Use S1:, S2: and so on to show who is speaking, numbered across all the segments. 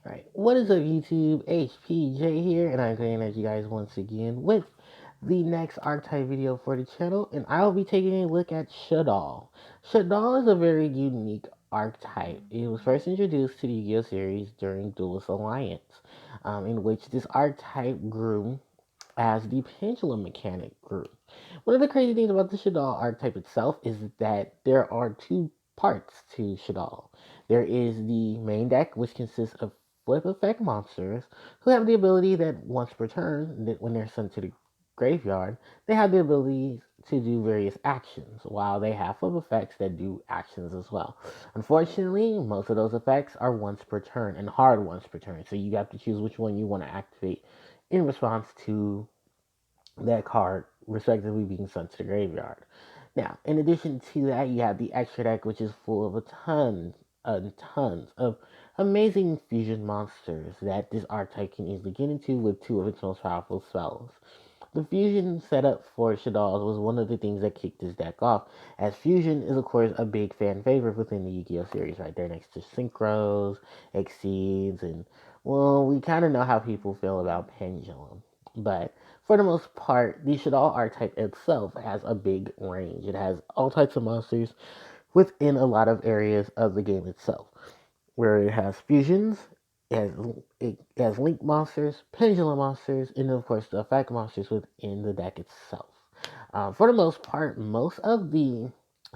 S1: Alright, what is up YouTube? HPJ here, and I'm coming at you guys once again with the next archetype video for the channel, and I'll be taking a look at Shaddoll. Shaddoll is a very unique archetype. It was first introduced to the Yu-Gi-Oh series during Duelist Alliance, in which this archetype grew as the pendulum mechanic grew. One of the crazy things about the Shaddoll archetype itself is that there are two parts to Shaddoll. There is the main deck, which consists of flip effect monsters who have the ability that once per turn, that when they're sent to the graveyard, they have the ability to do various actions, while they have flip effects that do actions as well. Unfortunately, most of those effects are once per turn and hard once per turn, so you have to choose which one you want to activate in response to that card respectively being sent to the graveyard. Now, in addition to that, you have the extra deck, which is full of a tons and tons of amazing fusion monsters that this archetype can easily get into with two of its most powerful spells. The fusion setup for Shaddolls was one of the things that kicked this deck off, as fusion is of course a big fan favorite within the Yu-Gi-Oh series, right there next to Synchros, Exceeds, and well, we kind of know how people feel about Pendulum. But for the most part, the Shaddol archetype itself has a big range. It has all types of monsters within a lot of areas of the game itself, where it has fusions, it has link monsters, pendulum monsters, and of course the effect monsters within the deck itself. For the most part, most of the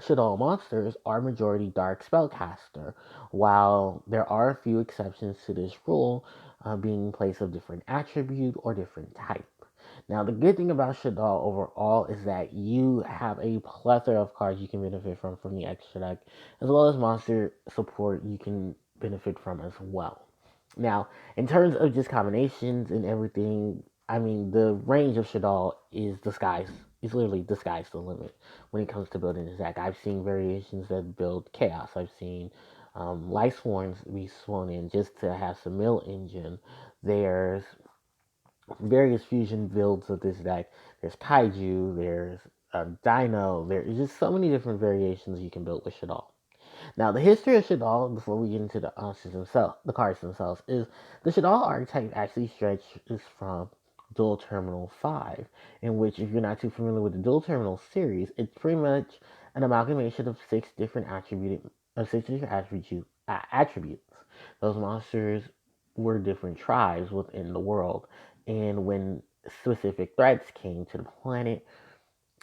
S1: Shadow monsters are majority dark spellcaster, while there are a few exceptions to this rule, being in place of different attribute or different type. Now, the good thing about Shaddol overall is that you have a plethora of cards you can benefit from the extra deck, as well as monster support you can benefit from as well. Now, in terms of just combinations and everything, I mean, the range of Shaddol is the skies. It's literally the sky's the limit when it comes to building this deck. I've seen variations that build chaos. I've seen Light Swarms be sworn in just to have some mill engine. There's various fusion builds of this deck. There's Kaiju, there's Dino, there's just so many different variations you can build with Shaddol. Now, the history of Shaddol, before we get into the monsters themselves, the cards themselves, is the Shaddol archetype actually stretches from Dual Terminal 5, in which, if you're not too familiar with the Dual Terminal series, it's pretty much an amalgamation of six different attributes. Those monsters were different tribes within the world, and when specific threats came to the planet,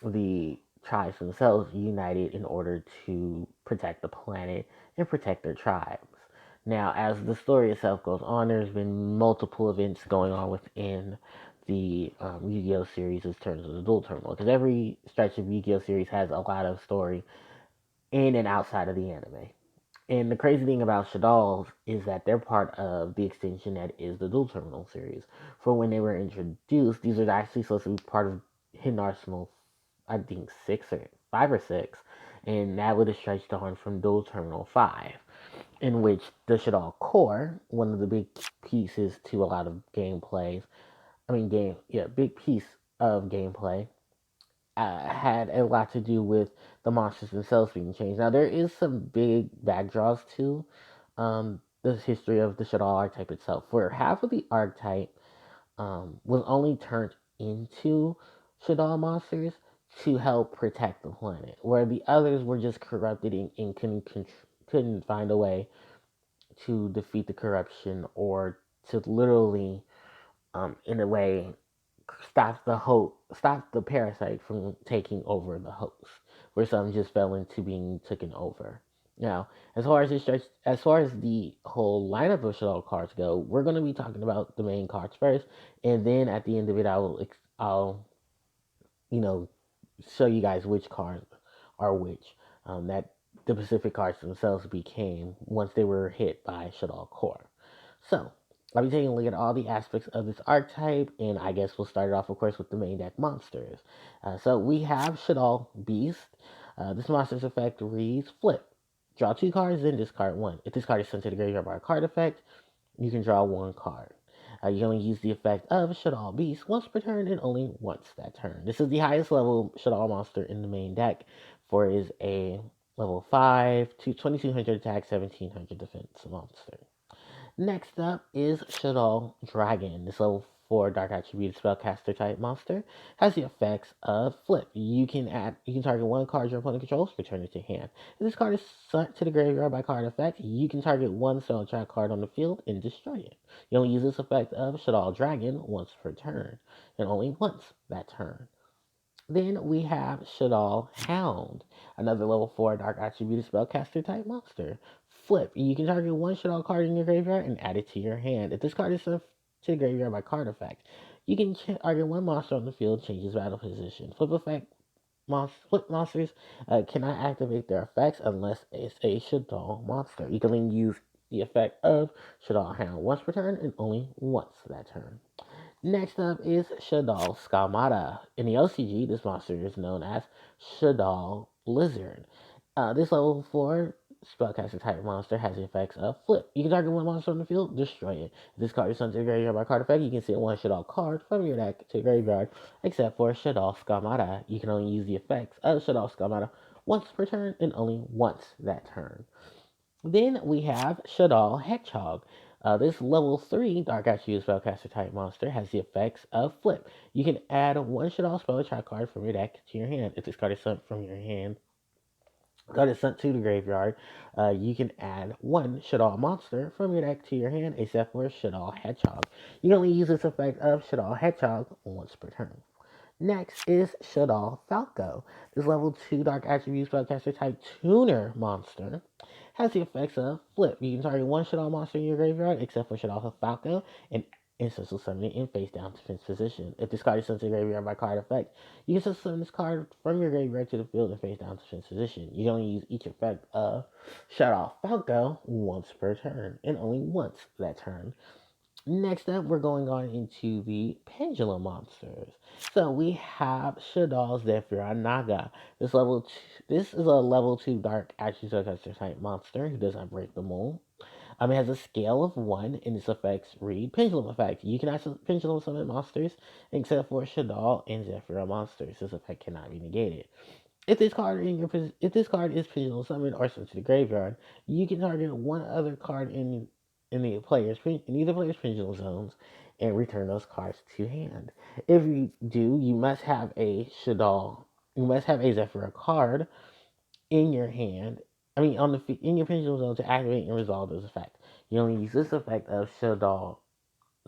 S1: the tribes themselves united in order to protect the planet and protect their tribes. Now, as the story itself goes on, there's been multiple events going on within the Yu-Gi-Oh series in terms of the dual terminal, because every stretch of Yu-Gi-Oh series has a lot of story in and outside of the anime. And the crazy thing about Shaddolls is that they're part of the extension that is the Dual Terminal series. For when they were introduced, these are actually supposed to be part of Hidden Arsenal, I think 5 or 6, and that would have stretched on from Dual Terminal 5, in which the Shaddol core, one of the big pieces to a lot of gameplays, big piece of gameplay, had a lot to do with the monsters themselves being changed. Now, there is some big backdraws to the history of the Shaddol archetype itself, where half of the archetype was only turned into Shaddol monsters to help protect the planet, where the others were just corrupted and couldn't find a way to defeat the corruption or to literally, in a way, stop the parasite from taking over the host, where some just fell into being taken over. Now, as far as the whole lineup of Shadow cards go, we're going to be talking about the main cards first, and then at the end of it, I'll you know show you guys which cards are which. That the Pacific cards themselves became once they were hit by Shadow Core. So, I'll be taking a look at all the aspects of this archetype, and I guess we'll start it off, of course, with the main deck monsters. So we have Shaddoll Beast. This monster's effect reads Flip. Draw 2 cards, then discard 1. If this card is sent to the graveyard by a card effect, you can draw 1 card. You can only use the effect of Shaddoll Beast once per turn and only once that turn. This is the highest level Shaddoll monster in the main deck, for it is a level 5 to 2200 attack, 1700 defense monster. Next up is Shaddoll Dragon. This level 4 Dark Attribute Spellcaster type monster has the effects of Flip. You can target one card your opponent controls, return it to hand. If this card is sent to the graveyard by card effect, you can target one spell track card on the field and destroy it. You only use this effect of Shaddoll Dragon once per turn, and only once that turn. Then we have Shaddolls Hound, another level 4 Dark Attribute Spellcaster type monster. Flip. You can target one Shaddolls card in your graveyard and add it to your hand. If this card is sent to the graveyard by card effect, you can target one monster on the field, changes battle position. Flip monsters cannot activate their effects unless it's a Shaddolls monster. You can only use the effect of Shaddolls Hound once per turn and only once that turn. Next up is Shaddoll Skalmata. In the OCG, this monster is known as Shaddoll Lizard. This level 4 spellcaster type monster has the effects of Flip. You can target one monster on the field, destroy it. If this card is sent to the graveyard by card effect, you can send one Shaddoll card from your deck to the graveyard, except for Shaddoll Skalmata. You can only use the effects of Shaddoll Skalmata once per turn and only once that turn. Then we have Shaddolls Hedgehog. This level 3 Dark Attribute Spellcaster type monster has the effects of Flip. You can add one Shaddolls spell attack card from your deck to your hand. If this card is sent from your hand, card is sent to the graveyard, you can add one Shaddoll monster from your deck to your hand, except for Shaddolls Hedgehog. You can only use this effect of Shaddolls Hedgehog once per turn. Next is Shaddoll Falco. This level 2 Dark Attribute Spellcaster type tuner monster has the effects of Flip. You can target one Shadow monster in your graveyard, except for Shadow Falco, and instantly summon it in face down defense position. If this card is sent to the graveyard by card effect, you can summon this card from your graveyard to the field in face down defense position. You can only use each effect of Shadow Falco once per turn, and only once that turn. Next up, we're going on into the pendulum monsters. So we have Shaddolls Zephyr Naga. This is a level 2 dark Acusucker type monster who does not break the mold. It has a scale of 1 and its effects read Pendulum Effect. You can actually pendulum summon monsters except for Shaddoll and Zephyr monsters. This effect cannot be negated. If this card is pendulum summoned or sent to the graveyard, you can target one other card in either player's pendulum zones and return those cards to hand. If you do, you must have a Shaddol. You must have a Zephyr card in your hand. In your pendulum zone to activate and resolve this effect. You only use this effect of Shaddol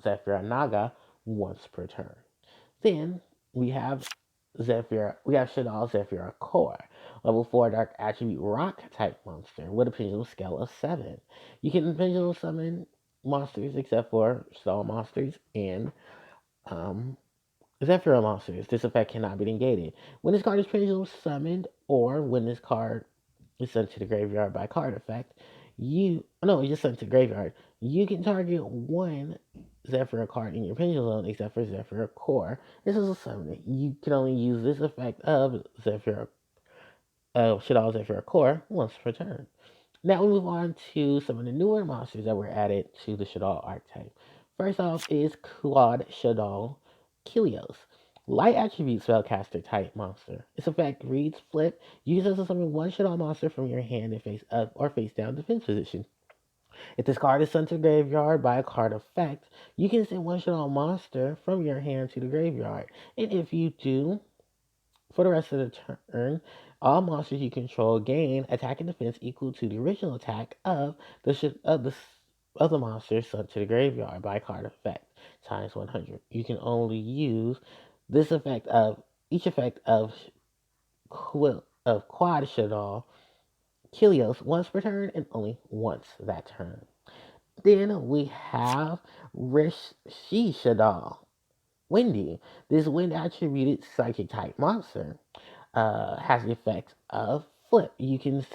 S1: Zephyr Naga once per turn. Then we have Shaddolls Zephyr Core, level 4 Dark Attribute Rock type monster with a pendulum scale of 7. You can pendulum summon monsters except for Stall monsters and um, Zephyr monsters. This effect cannot be negated. When this card is pendulum summoned, or when this card is sent to the graveyard by card effect, it's just sent to the graveyard. You can target one Zephyr card in your pendulum zone except for Zephyr Core. This is a summon. You can only use this effect of Shaddolls Zephyr Core once per turn. Now we move on to some of the newer monsters that were added to the Shaddoll archetype. First off is Quad Shaddoll Kilios. Light attribute spellcaster type monster. Its effect reads Flip. Use this to summon one Shaddoll monster from your hand in face up or face down defense position. If this card is sent to the graveyard by a card effect, you can send one Shaddoll monster from your hand to the graveyard. And if you do, for the rest of the turn, all monsters you control gain attack and defense equal to the original attack of the monster sent to the graveyard by card effect times 100. You can only use this effect of each effect of Quad Shaddol Kilios once per turn and only once that turn. Then we have Rishi Shaddol Windy. This wind attributed psychic type monster has the effect of Flip. You can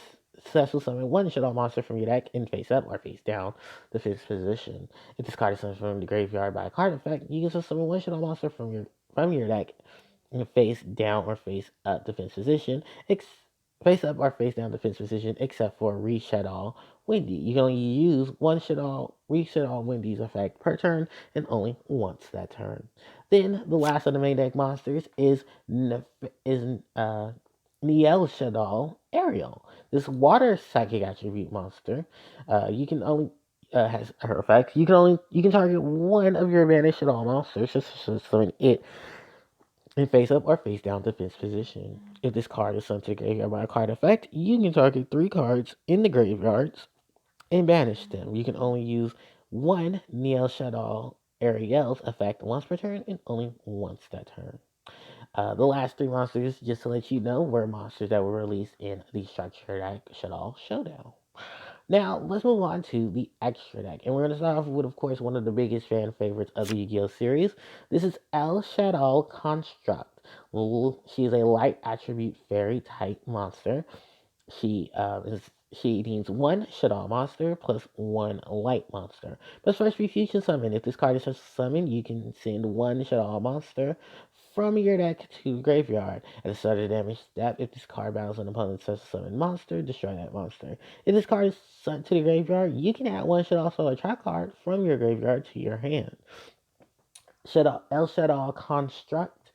S1: successfully summon one Shadow monster from your deck in face up or face down the fifth position. If this card is summoned from the graveyard by a card effect, you can summon one Shadow monster from your deck in face down or face up defense position. Face up or face down defense position, except for Reshadow Windy. You can only use one Reshadow Windy's effect per turn and only once that turn. Then the last of the main deck monsters is Niel Shaddol Ariel. This water psychic attribute monster. You can only has her effect. You can target one of your banished Shaddoll monsters, just summon it in face up or face down defense position. If this card is sent to the graveyard by a card effect, you can target 3 cards in the graveyards and banish them. You can only use one Neo Shaddoll Ariel's effect once per turn and only once that turn. The last 3 monsters, just to let you know, were monsters that were released in the Structure Deck Shaddoll Showdown. Now, let's move on to the extra deck. And we're going to start off with, of course, one of the biggest fan favorites of the Yu-Gi-Oh! Series. This is El Shaddoll Construct. She is a light attribute fairy type monster. She needs 1 Shaddoll monster plus 1 light monster. But first, fusion summon. If this card is such a summon, you can send 1 Shaddoll monster from your deck to the graveyard. At the start of the damage step, if this card battles an opponent's such a summon monster, destroy that monster. If this card is sent to the graveyard, you can add 1 Shaddoll Solar Trap card from your graveyard to your hand. El Shaddoll Construct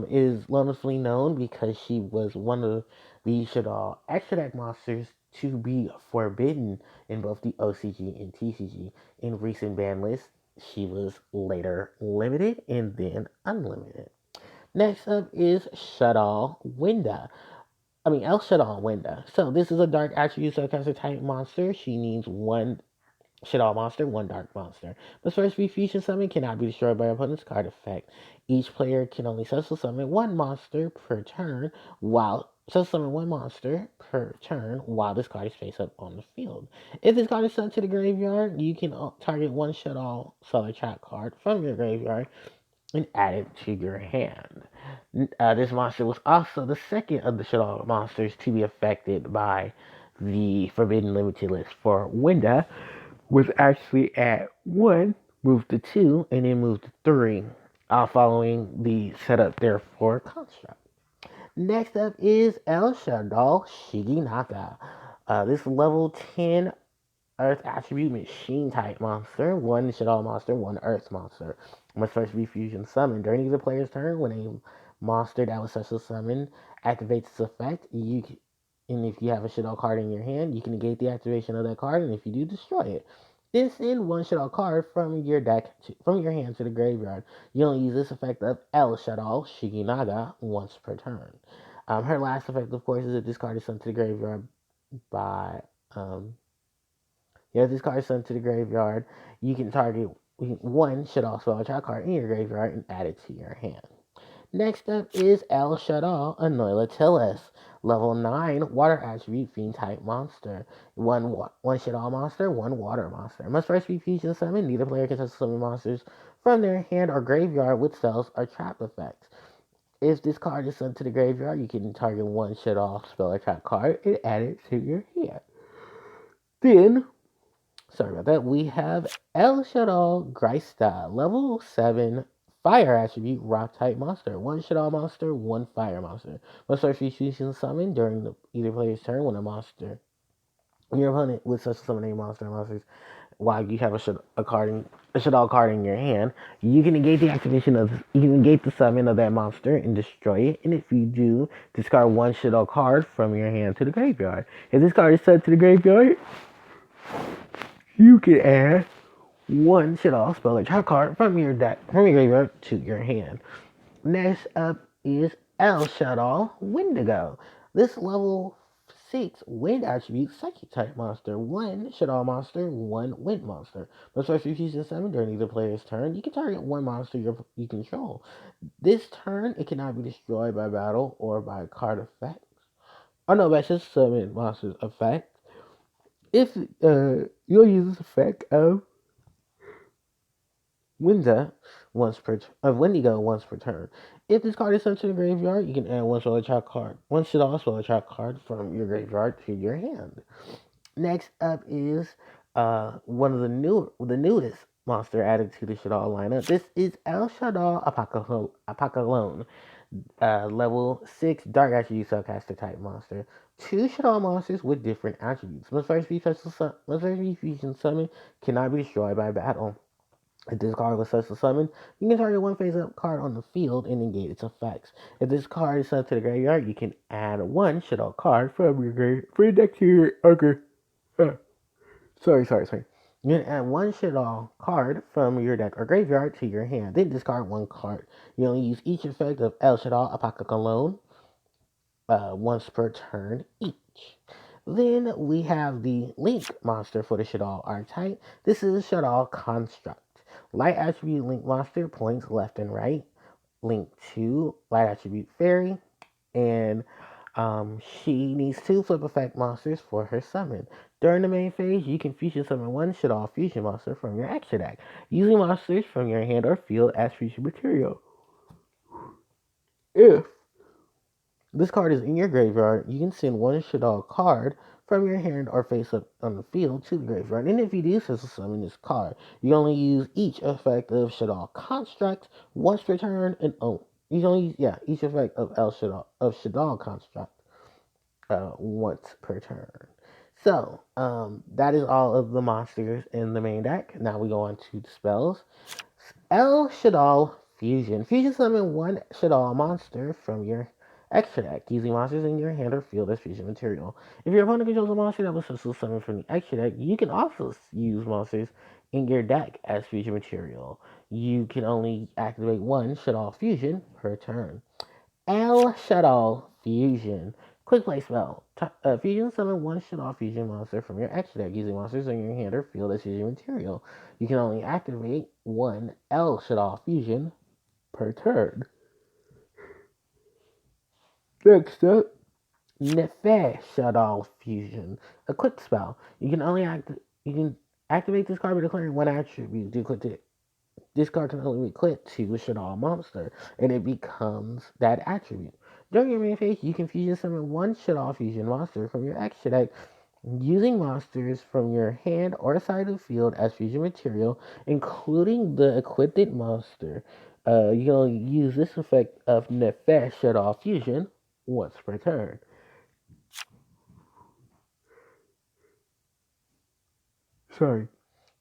S1: is wonderfully known because she was one of the Shaddoll extra deck monsters to be forbidden in both the OCG and TCG. In recent ban lists, she was later limited and then unlimited. Next up is Shaddoll Winda. El Shaddoll Winda. So this is a dark attribute subcaster type monster. She needs 1 Shaddoll monster, 1 dark monster. But first fusion summon cannot be destroyed by opponent's card effect. Each player can only special summon 1 monster per turn, while special summon 1 monster per turn while this card is face up on the field. If this card is sent to the graveyard, you can target 1 Shaddoll Solar Trap card from your graveyard and add it to your hand. This monster was also the second of the Shaddoll monsters to be affected by the Forbidden Limited list. For Winda, was actually at 1, moved to 2, and then moved to 3, following the setup there for Construct. Next up is El Shaddoll Shiginaka. This level 10 Earth attribute machine type monster, 1 Shaddoll monster, 1 Earth monster. Must first be fusion summoned. During the player's turn, when a monster that was special summoned activates its effect, and if you have a Shaddoll card in your hand, you can negate the activation of that card, and if you do, destroy it. Then send 1 Shaddoll card from your deck from your hand to the graveyard. You only use this effect of El Shaddoll Shiginaga once per turn. Her last effect, of course, is if this card is sent to the graveyard by if this card is sent to the graveyard, you can target 1 Shaddoll spell trap card in your graveyard and add it to your hand. Next up is El Shaddoll Anoilatilis. Level 9 water attribute fiend type monster. 1 Shaddoll monster, 1 water monster. Must first be fusion summoned. Neither player can summon monsters from their hand or graveyard with spells or trap effects. If this card is sent to the graveyard, you can target 1 Shaddoll spell or trap card and add it to your hand. Then, sorry about that, we have El Shaddoll Greista. Level 7 fire attribute rock type monster. 1 Shaddoll monster, 1 fire monster. Must start fusion summon during either player's turn when your opponent with such summon a monsters while you have a Shaddoll card in your hand. You can negate the summon of that monster and destroy it. And if you do, discard 1 Shaddoll card from your hand to the graveyard. If this card is sent to the graveyard, you can add 1 Shaddoll spell or trap card from your graveyard to your hand. Next up is El Shaddoll Wendigo. This level 6 wind attribute psychic type monster. 1 Shaddoll monster, 1 wind monster. Must first fusion summon during either player's turn. You can target 1 monster you control. This turn, it cannot be destroyed by battle or by card effect. Oh no, that's just summon monster's effect. If you'll use this effect of Wendigo once per turn. If this card is sent to the graveyard, you can add 1 Shaddoll spell trap card from your graveyard to your hand. Next up is one of the newest monster added to the Shaddoll lineup. This is El Shaddoll Apocalypse. Level 6 dark attribute subcaster type monster. 2 Shaddoll monsters with different attributes. Must first be fusion summon, cannot be destroyed by battle. If this card was special summon, you can target 1 face-up card on the field and negate its effects. If this card is sent to the graveyard, you can add 1 Shaddoll card from your deck to your sorry. You can add one Shaddoll card from your deck or graveyard to your hand. Then discard one card. You only use each effect of El Shaddoll Apocalypse once per turn each. Then we have the Link monster for the Shaddoll archetype. This is Shaddoll Construct. Light attribute Link monster, points left and right. Link 2, light attribute Fairy. And she needs 2 flip effect monsters for her summon. During the main phase, you can fusion summon one Shaddoll fusion monster from your extra deck, using monsters from your hand or field as fusion material. If this card is in your graveyard, you can send one Shaddoll card from your hand or face up on the field to the graveyard. And if you do so summon this card, you only use each effect of Shaddoll Construct once per turn, and you only use each effect of Shaddoll Construct once per turn. So that is all of the monsters in the main deck. Now we go on to the spells. El Shaddoll Fusion. Fusion summon one Shaddoll monster from your extra deck, using monsters in your hand or field as fusion material. If your opponent controls a monster that was successfully summoned from the extra deck, you can also use monsters in your deck as fusion material. You can only activate one Shaddoll Fusion per turn. El Shaddoll Fusion. Quick play spell. Fusion summon one Shaddoll Fusion monster from your extra deck using monsters in your hand or field as fusion material. You can only activate one El Shaddoll Fusion per turn. Next up, Nefesh Shaddoll Fusion. A quick spell. You can activate this card by declaring one attribute. This card can only be equipped to a Shaddoll monster, and it becomes that attribute. During your main phase, you can fusion summon one Shaddoll Fusion monster from your extra deck using monsters from your hand or side of the field as fusion material, including the equipped monster. You can only use this effect of Nefesh Shaddoll Fusion once per turn. Sorry.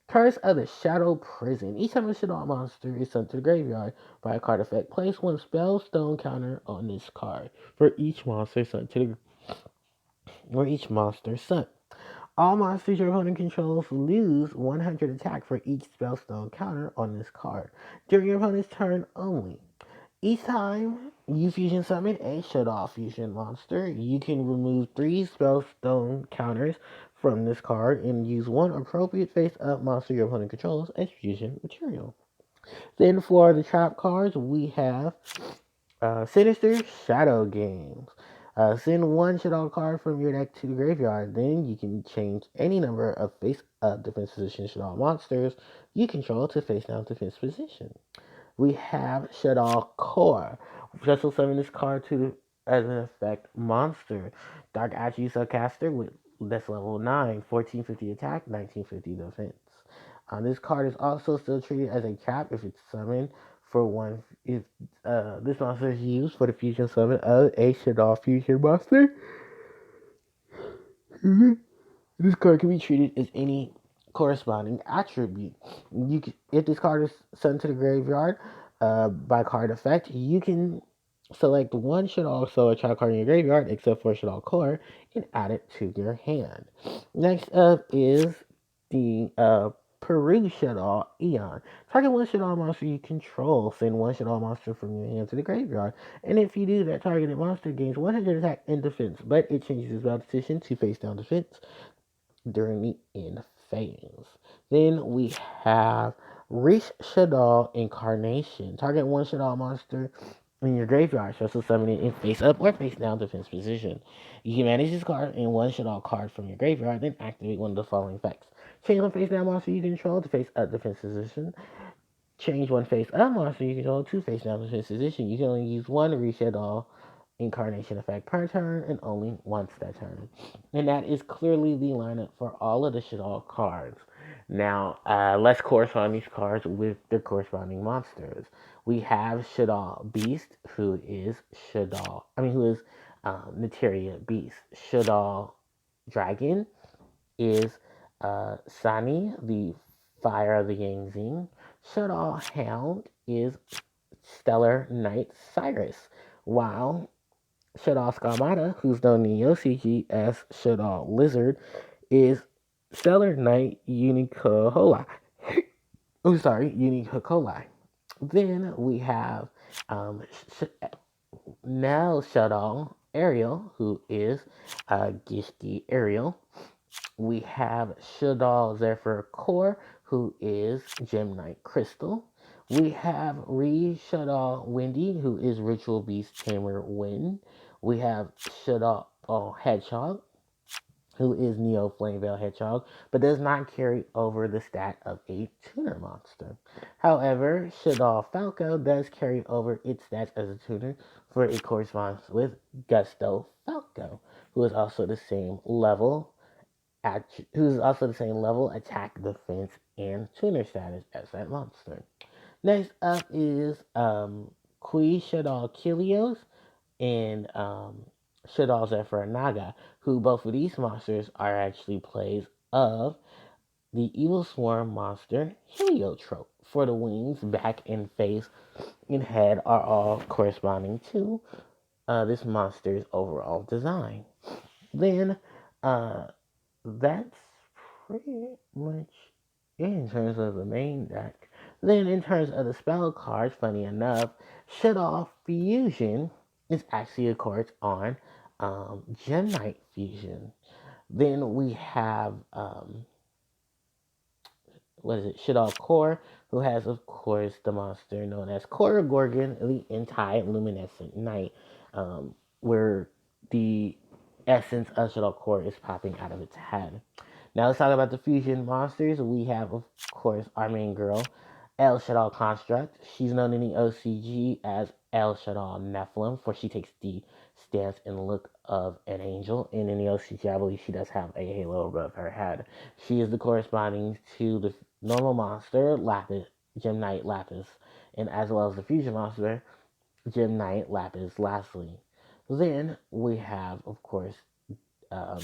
S1: Curse of the Shadow Prison. Each time a Shaddoll monster is sent to the graveyard by a card effect, place one spell stone counter on this card for each monster sent to the All monsters your opponent controls lose 100 attack for each spellstone counter on this card during your opponent's turn only. Each time you fusion summon a Shaddoll fusion monster, you can remove 3 spellstone counters from this card and use one appropriate face-up monster your opponent controls as fusion material. Then for the trap cards, we have Sinister Shadow Games. Send one Shaddoll card from your deck to the graveyard. Then you can change any number of face-up defense position Shaddoll monsters you control to face-down defense position. We have Shaddoll Core. Special summon this card as an effect monster. Dark Attribute Subcaster with that's level 9, 1450 attack, 1950 defense. This card is also still treated as a trap if it's summoned for one. If this monster is used for the fusion summon of a Shaddoll fusion monster, this card can be treated as any corresponding attribute. If this card is sent to the graveyard by card effect, you can select one Shaddoll Solar Child card in your graveyard, except for Shaddoll Core, and add it to your hand. Next up is the Peru Shaddoll Eon. Target one Shaddoll monster you control. Send one Shaddoll monster from your hand to the graveyard. And if you do, that targeted monster gains 100 attack and defense, but it changes its battle position to face down defense during the end phase. Then we have Reach Shaddoll Incarnation. Target one Shaddoll monster in your graveyard, special summon it in face up or face down defense position. You can manage this card and one Shaddoll card from your graveyard, then activate one of the following effects. Change one face down monster you control to face up defense position. Change one face up monster you control to face down defense position. You can only use one Reach Shaddoll Incarnation effect per turn and only once that turn. And that is clearly the lineup for all of the Shaddoll cards. Now, let's correspond these cards with their corresponding monsters. We have Shaddoll Beast, who is Neteria Beast. Shaddoll Dragon is Sani, the Fire of the Yangzing. Shaddoll Hound is Stellar Knight Cyrus, while Shaddoll Skarmata, who's known in YoCG as Shaddoll Lizard, is Stellar Knight Unicoholi. Oh, sorry, Unicoholi. Then we have um, Nell Shaddoll Ariel, who is Gishki Ariel. We have Shaddolls Zephyr Core, who is Gem Knight Crystal. We have Re Shaddol Windy, who is Ritual Beast Tamer Wind. We have Shaddol Hedgehog, who is Neo Flame Veil Hedgehog, but does not carry over the stat of a tuner monster. However, Shaddol Falco does carry over its stats as a tuner, for it corresponds with Gusto Falco, who is also the same level who's also the same level, attack, defense, and tuner status as that monster. Next up is Kui Shaddoll Kilios and Shaddoll Zephyr Naga, who both of these monsters are actually plays of the Evil Swarm monster Heliotrope. For the wings, back, and face and head are all corresponding to this monster's overall design. Then uh, that's pretty much it in terms of the main deck. Then, in terms of the spell cards, funny enough, Shut Off Fusion is actually a card on Gem Knight Fusion. Then we have what is it? Shaddol Core, who has, of course, the monster known as Core Gorgon, the Anti-Luminescent Knight, where the essence of Shaddol Core is popping out of its head. Now let's talk about the fusion monsters. We have, of course, our main girl, El Shaddol Construct. She's known in the OCG as El Shaddol Nephilim, for she takes the stance and look of an angel. And in the OCG, I believe she does have a halo above her head. She is the corresponding to the normal monster, Lapis, Gem Knight Lapis, and as well as the fusion monster, Gem Knight Lapis Lastly. Then we have, of course, um,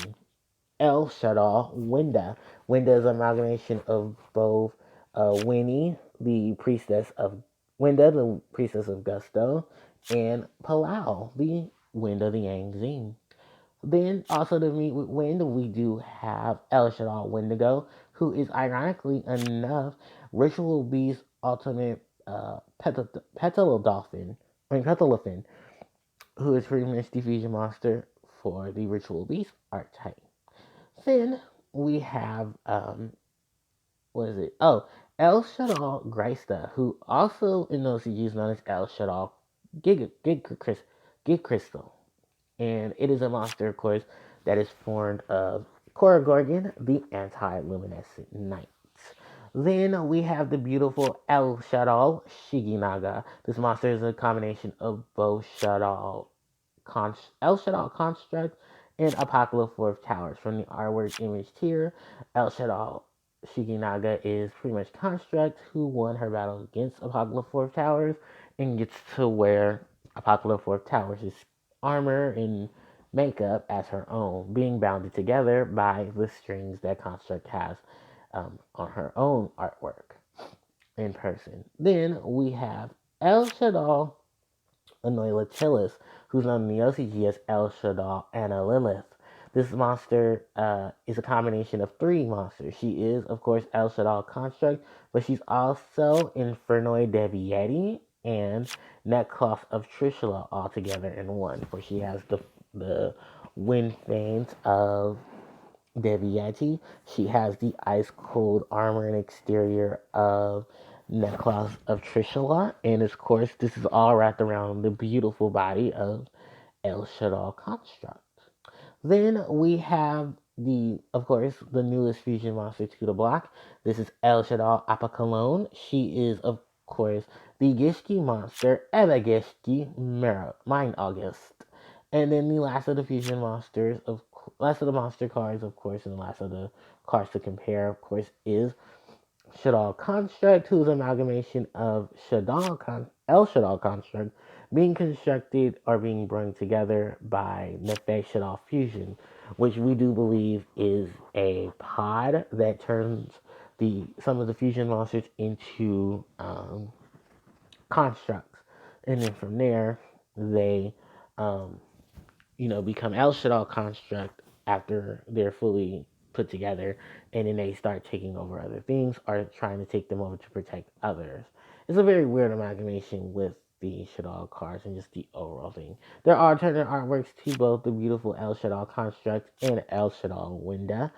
S1: El Shaddol Winda. Winda is an amalgamation of both Winnie, the priestess of Winda, the priestess of Gusto, and Palau, the Wind of the Yangzing. Then, also to meet with Wind, we do have El Shaddol Wendigo, who is ironically enough Ritual Beast Ultimate Petalodolphin, Petalofin, who is pretty much the fusion monster for the Ritual Beast archetype. Then we have what is it? Oh, El Shaddol Greista, who also in OCG is known as El Shaddol Gig Crystal, and it is a monster, of course, that is formed of Korogorgon, the anti-luminescent knight. Then we have the beautiful El Shaddol Shiginaga. This monster is a combination of both El Shaddol Construct and Apocalypse Fourth Towers. From the artwork image here, El Shaddol Shiginaga is pretty much Construct, who won her battle against Apocalypse Fourth Towers and gets to wear Apocalypse Fourth Towers' armor and makeup as her own, being bounded together by the strings that Construct has on her own artwork in person. Then we have El Shaddol Anoilatilis, who's known in the OCG as El Shaddol Anna Lilith. This monster is a combination of three monsters. She is, of course, El Shaddol Construct, but she's also Infernoid Devieti and Netcloth of Trishula all together in one, for she has the wind veins of Deviati. She has the ice cold armor and exterior of Necklace of Trishula, and of course, this is all wrapped around the beautiful body of El Shaddol Construct. Then we have of course, the newest fusion monster to the block. This is El Shaddol Apokalon. She is, of course, the Gishki monster, Eva Gishki Mind August. And then the last of the fusion monsters, last of the monster cards, of course, and the last of the cards to compare, of course, is Shaddoll Construct, whose amalgamation of El Shaddoll Construct being constructed or being brought together by Nefesh Shaddoll Fusion, which we do believe is a pod that turns some of the fusion monsters into constructs, and then from there they become El Shaddoll Construct after they're fully put together, and then they start taking over other things or trying to take them over to protect others. It's a very weird amalgamation with the Shaddoll cards and just the overall thing. There are alternate artworks to both the beautiful El Shaddoll construct and El Shaddoll Winda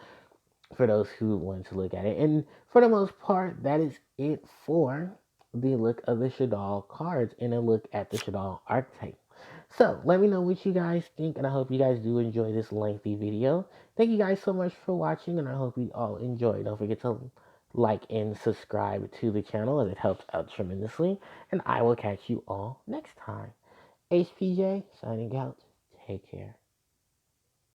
S1: for those who want to look at it. And for the most part, that is it for the look of the Shaddolls cards and a look at the Shaddolls archetype. So let me know what you guys think, and I hope you guys do enjoy this lengthy video. Thank you guys so much for watching, and I hope you all enjoy. Don't forget to like and subscribe to the channel, as it helps out tremendously. And I will catch you all next time. HPJ signing out. Take care.